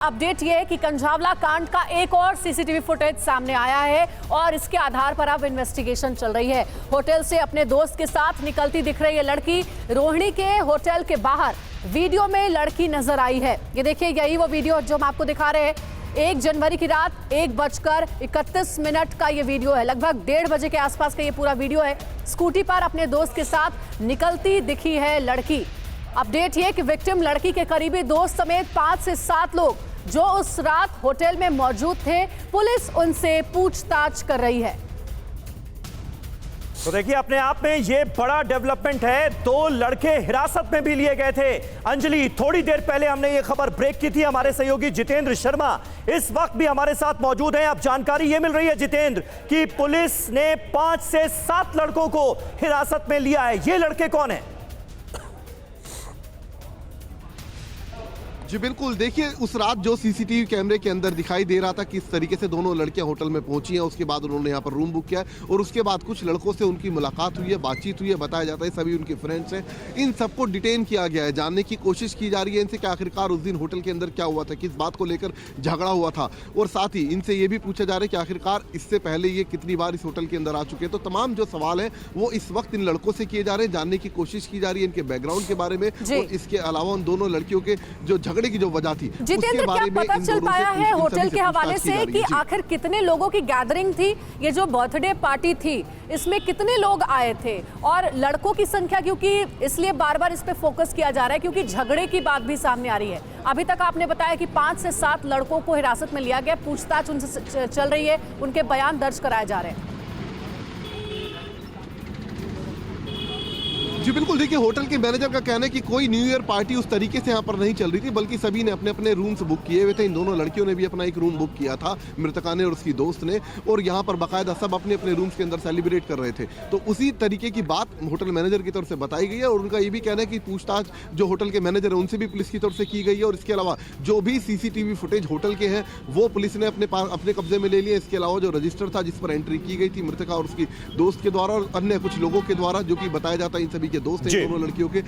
Update ये है कि कंझावला कांड का एक और सीसीटीवी फुटेज सामने आया है और इसके आधार पर अब इन्वेस्टिगेशन चल रही है। होटल से अपने दोस्त के साथ निकलती दिख रही है लड़की। रोहिणी के होटल के बाहर वीडियो में लड़की नजर आई है। ये देखिए, यही वो वीडियो जो हम आपको दिखा रहे हैं। 1 जनवरी की रात 1:31 का ये वीडियो है। लगभग 1:30 बजे के आसपास का ये पूरा वीडियो है। स्कूटी पर अपने दोस्त के साथ निकलती दिखी है लड़की। अपडेट ये कि विक्टिम लड़की के करीबी दोस्त समेत 5 से 7 लोग जो उस रात होटल में मौजूद थे, पुलिस उनसे पूछताछ कर रही है। तो देखिए, अपने आप में ये बड़ा डेवलपमेंट है। 2 लड़के हिरासत में भी लिए गए थे। अंजलि, थोड़ी देर पहले हमने ये खबर ब्रेक की थी। हमारे सहयोगी जितेंद्र शर्मा इस वक्त भी हमारे साथ मौजूद हैं। अब जानकारी ये मिल रही है जितेंद्र कि पुलिस ने 5 से 7 लड़कों को हिरासत में लिया है। ये लड़के कौन हैं? जी बिल्कुल, देखिए उस रात जो सीसीटीवी कैमरे के अंदर दिखाई दे रहा था किस तरीके से दोनों लड़कियां होटल में पहुंची हैं। उसके बाद उन्होंने यहाँ पर रूम बुक किया है और उसके बाद कुछ लड़कों से उनकी मुलाकात हुई है, बातचीत हुई है। बताया जाता है सभी उनके फ्रेंड्स हैं। इन सबको डिटेन किया गया है। जानने की कोशिश की जा रही है इनसे कि आखिरकार उस दिन होटल के अंदर क्या हुआ था, किस बात को लेकर झगड़ा हुआ था। और साथ ही इनसे ये भी पूछा जा रहा है कि आखिरकार इससे पहले ये कितनी बार इस होटल के अंदर आ चुके हैं। तो तमाम जो सवाल हैं वो इस वक्त इन लड़कों से किए जा रहे हैं। जानने की कोशिश की जा रही है इनके बैकग्राउंड के बारे में और इसके अलावा उन दोनों लड़कियों के जो झगड़े की जो वजह थी। जितेंद्र, क्या पता चल पाया है होटल के हवाले से कि आखिर कितने लोगों की गैदरिंग थी? ये जो बर्थडे पार्टी थी, इसमें कितने लोग आए थे? और लड़कों की संख्या, क्योंकि इसलिए बार बार इस पे फोकस किया जा रहा है क्योंकि झगड़े की बात भी सामने आ रही है। अभी तक आपने बताया कि 5 से 7 लड़कों को हिरासत में लिया गया। पूछताछ उनसे चल रही है, उनके बयान दर्ज कराए जा रहे हैं। जी बिल्कुल, देखिए होटल के मैनेजर का कहना है कि कोई न्यू ईयर पार्टी उस तरीके से यहाँ पर नहीं चल रही थी, बल्कि सभी ने अपने अपने रूम्स बुक किए हुए थे। इन दोनों लड़कियों ने भी अपना एक रूम बुक किया था, मृतका ने और उसकी दोस्त ने, और यहाँ पर बाकायदा सब अपने अपने रूम्स के अंदर सेलिब्रेट कर रहे थे। तो उसी तरीके की बात होटल मैनेजर की तरफ से बताई गई है और उनका ये भी कहना है कि पूछताछ जो होटल के मैनेजर है उनसे भी पुलिस की तरफ से की गई है। और इसके अलावा जो भी सीसीटीवी फुटेज होटल के हैं वो पुलिस ने अपने कब्जे में ले लिया। इसके अलावा जो रजिस्टर था जिस पर एंट्री की गई थी मृतका और उसकी दोस्त के द्वारा और अन्य कुछ लोगों के द्वारा, जो कि बताया जाता है इन सभी के दोस्त हैं दोनों लड़कियों के,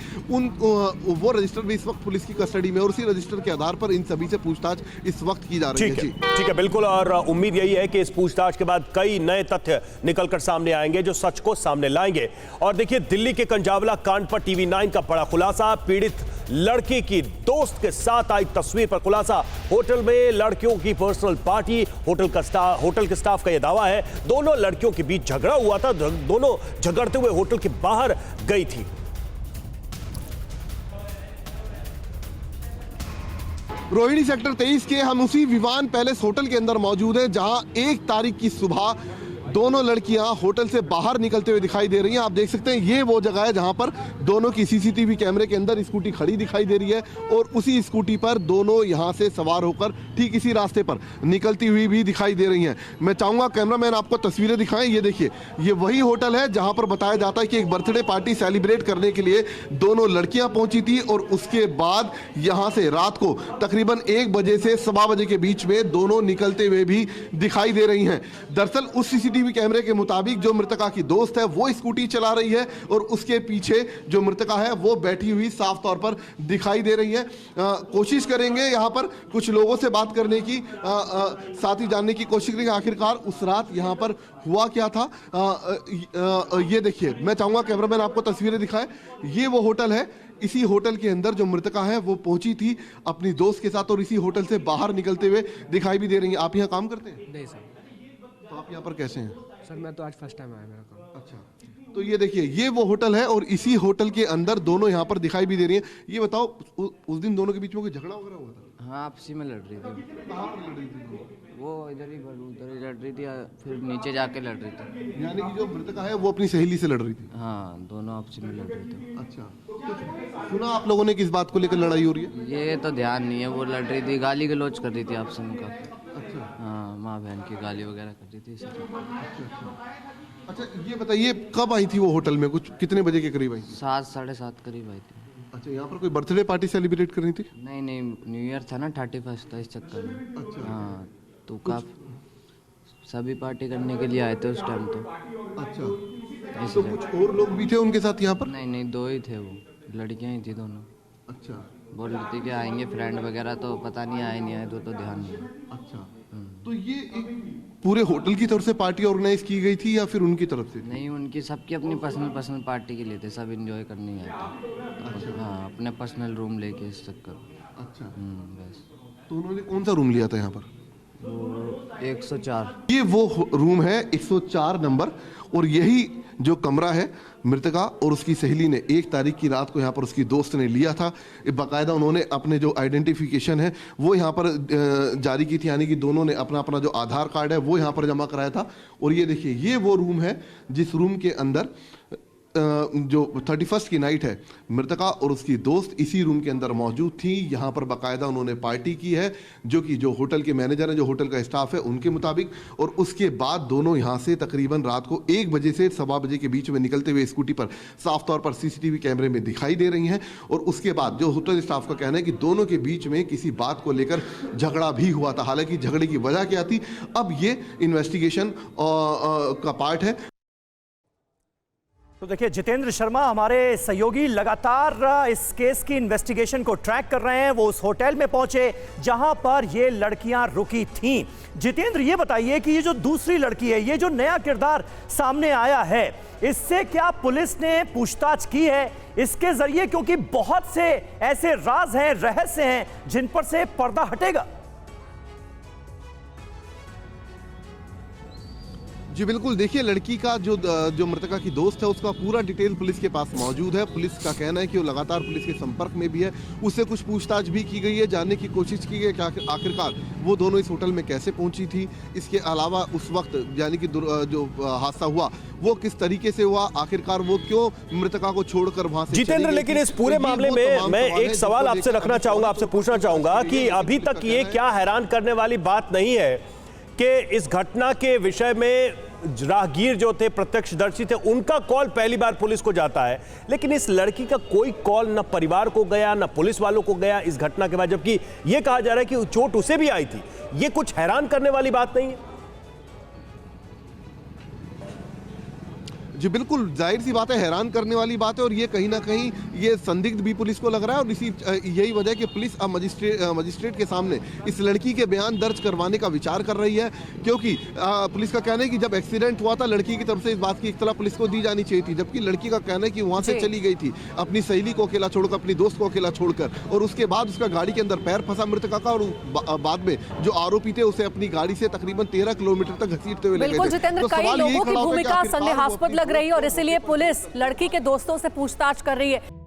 वो रजिस्टर भी इस वक्त पुलिस की कस्टडी में और उसी रजिस्टर के आधार पर इन सभी से पूछताछ इस वक्त की जा रही है। ठीक है, बिल्कुल। और उम्मीद यही है कि इस पूछताछ के बाद कई नए तथ्य निकलकर सामने आएंगे जो सच को सामने लाएंगे। और देखिए, दिल्ली के कंझावला कांड पर टीवी 9 का बड़ा खुलासा। पीड़ित लड़की की दोस्त के साथ आई तस्वीर पर खुलासा। होटल में लड़कियों की पर्सनल पार्टी। होटल के स्टाफ का यह दावा है दोनों लड़कियों के बीच झगड़ा हुआ था। दोनों झगड़ते हुए होटल के बाहर गई थी। रोहिणी सेक्टर 23 के हम उसी विवान पैलेस होटल के अंदर मौजूद हैं, जहां 1 तारीख की सुबह दोनों लड़कियां होटल से बाहर निकलते हुए दिखाई दे रही हैं। आप देख सकते हैं ये वो जगह है जहां पर दोनों की सीसीटीवी कैमरे के अंदर स्कूटी खड़ी दिखाई दे रही है और उसी स्कूटी पर दोनों यहां से सवार होकर ठीक इसी रास्ते पर निकलती हुई भी दिखाई दे रही हैं। मैं चाहूंगा कैमरामैन आपको तस्वीरें दिखाएं। ये देखिए, ये वही होटल है जहां पर बताया जाता है कि एक बर्थडे पार्टी सेलिब्रेट करने के लिए दोनों लड़कियां पहुंची थी और उसके बाद यहां से रात को तकरीबन 1 बजे से 1:15 बजे के बीच में दोनों निकलते हुए भी दिखाई दे रही हैं। दरअसल उस सीसीटीवी कैमरे के मुताबिक जो मृतका की दोस्त है वो स्कूटी चला रही है और उसके पीछे जो मृतका है वो बैठी हुई साफ तौर पर दिखाई दे रही है। कोशिश करेंगे यहाँ पर कुछ लोगों से बात करने की, साथ ही जानने की कोशिश करेंगे आखिरकार उस रात यहाँ पर हुआ क्या था। ये देखिए, मैं चाहूंगा कैमरामैन आपको तस्वीरें दिखाए। ये वो होटल है, इसी होटल के अंदर जो मृतका है वो पहुंची थी अपनी दोस्त के साथ और इसी होटल से बाहर निकलते हुए दिखाई भी दे रही है। आप यहाँ काम करते हैं? नहीं सर। तो आप यहाँ पर कैसे हैं? सर मैं तो आज फर्स्ट टाइम आया मेरा काम। अच्छा, तो ये देखिए, ये वो होटल है और इसी होटल के अंदर दोनों यहाँ पर दिखाई भी दे रही हैं। ये बताओ, उस दिन दोनों के बीच में कोई झगड़ा वगैरह हुआ था? हाँ, आपसी में लड़ रही थी। कहाँ पर लड़ रही थी? वो इधर ही लड़ रही थी, फिर नीचे जाके लड़ रही थी। यानी कि जो मृतका है वो अपनी सहेली से लड़ रही थी? हाँ, दोनों आपसी में लड़ रहे थे। अच्छा, सुना आप लोगों ने किस बात को लेकर लड़ाई हो रही है? ये तो ध्यान नहीं है। वो लड़ रही थी, गाली गलौज कर रही थी आपसे में काफी। अच्छा। हाँ, माँ बहन की गाली वगैरह कर रही थी। अच्छा, ये बताइए कब आई थी वो होटल में? कुछ कितने बजे के करीब आई थी? 7 साढ़े 7 करीब आई थी। अच्छा, यहाँ पर कोई बर्थडे पार्टी सेलिब्रेट करनी थी? नहीं नहीं, न्यू ईयर था ना, 31 था, इस चक्कर में। अच्छा। हाँ, तो काफी सभी पार्टी करने के लिए आए थे उस टाइम। तो अच्छा, तो कुछ और लोग भी थे उनके साथ यहाँ पर? नहीं नहीं, 2 ही थे, वो लड़कियां ही थी दोनों। अच्छा, बोल रही थी कि आएंगे फ्रेंड वगैरह, तो पता नहीं आए नहीं आए तो ध्यान नहीं। अच्छा, तो ये एक पूरे होटल की तरफ से पार्टी ऑर्गेनाइज की गई थी या फिर उनकी तरफ से? नहीं, उनकी सबकी अपनी पर्सनल पार्टी के लिए थे, सब एंजॉय करने आए थे। अच्छा। हाँ, अपने पर्सनल रूम लेके इस चक्कर। अच्छा, बस। तो उन्होंने कौन सा रूम लिया था यहाँ पर? वो 104। ये वो रूम है 104 नंबर, और यही जो कमरा है मृतका और उसकी सहेली ने 1 तारीख की रात को यहाँ पर उसकी दोस्त ने लिया था। बाकायदा उन्होंने अपने जो आइडेंटिफिकेशन है वो यहाँ पर जारी की थी, यानी कि दोनों ने अपना अपना जो आधार कार्ड है वो यहाँ पर जमा कराया था। और ये देखिए, ये वो रूम है जिस रूम के अंदर जो 31st की नाइट है मृतका और उसकी दोस्त इसी रूम के अंदर मौजूद थी। यहाँ पर बाकायदा उन्होंने पार्टी की है, जो होटल के मैनेजर हैं, जो होटल का स्टाफ है उनके मुताबिक। और उसके बाद दोनों यहाँ से तकरीबन रात को 1 बजे से 1:15 बजे के बीच में निकलते हुए स्कूटी पर साफ तौर पर CCTV कैमरे में दिखाई दे रही हैं। और उसके बाद जो होटल स्टाफ का कहना है कि दोनों के बीच में किसी बात को लेकर झगड़ा भी हुआ था। हालांकि झगड़े की वजह क्या थी, अब ये इन्वेस्टिगेशन का पार्ट है। तो देखिए, जितेंद्र शर्मा हमारे सहयोगी लगातार इस केस की इन्वेस्टिगेशन को ट्रैक कर रहे हैं। वो उस होटल में पहुंचे जहां पर ये लड़कियां रुकी थीं। जितेंद्र, ये बताइए कि ये जो दूसरी लड़की है, ये जो नया किरदार सामने आया है, इससे क्या पुलिस ने पूछताछ की है इसके जरिए? क्योंकि बहुत से ऐसे राज हैं, रहस्य हैं जिन पर से पर्दा हटेगा। जी बिल्कुल, देखिए, लड़की का जो मृतका की दोस्त है उसका पूरा डिटेल पुलिस के पास मौजूद है। पुलिस का कहना है कि वो लगातार पुलिस के संपर्क में भी है, उससे कुछ पूछताछ भी की गई है, जानने की कोशिश की गई कि आखिरकार वो दोनों इस होटल में कैसे पहुंची थी। इसके अलावा उस वक्त यानी कि जो हादसा हुआ वो किस तरीके से हुआ, आखिरकार वो क्यों मृतका को छोड़कर वहां से जितेंद्र, लेकिन इस पूरे मामले में मैं एक सवाल आपसे रखना चाहूंगा, आपसे पूछना चाहूंगा कि अभी तक ये क्या हैरान करने वाली बात नहीं है कि इस घटना के विषय में राहगीर जो थे, प्रत्यक्षदर्शी थे, उनका कॉल पहली बार पुलिस को जाता है, लेकिन इस लड़की का कोई कॉल न परिवार को गया न पुलिस वालों को गया इस घटना के बाद, जबकि यह कहा जा रहा है कि चोट उसे भी आई थी। यह कुछ हैरान करने वाली बात नहीं है? जी बिल्कुल, जाहिर सी बात है, हैरान करने वाली बात है। और ये कहीं ना कहीं ये संदिग्ध भी पुलिस को लग रहा है। और यही वजह है कि पुलिस अब मजिस्ट्रेट के सामने इस लड़की के बयान दर्ज करवाने का विचार कर रही है, क्योंकि पुलिस का कहना है कि जब एक्सीडेंट हुआ था लड़की की तरफ से इस बात की इत्तला पुलिस को दी जानी चाहिए थी, जबकि लड़की का कहना है कि वहां से चली गई थी अपनी सहेली को अकेला छोड़कर, अपनी दोस्त को अकेला छोड़कर, और उसके बाद उसका गाड़ी के अंदर पैर फंसा मृतका का, और बाद में जो आरोपी थे उसे अपनी गाड़ी से तकरीबन 13 किलोमीटर तक घसीटते हुए ले गए थे। जितेंद्र, कई लोगों की भूमिका संदेहास्पद लग रही है और इसीलिए पुलिस लड़की के दोस्तों से पूछताछ कर रही है।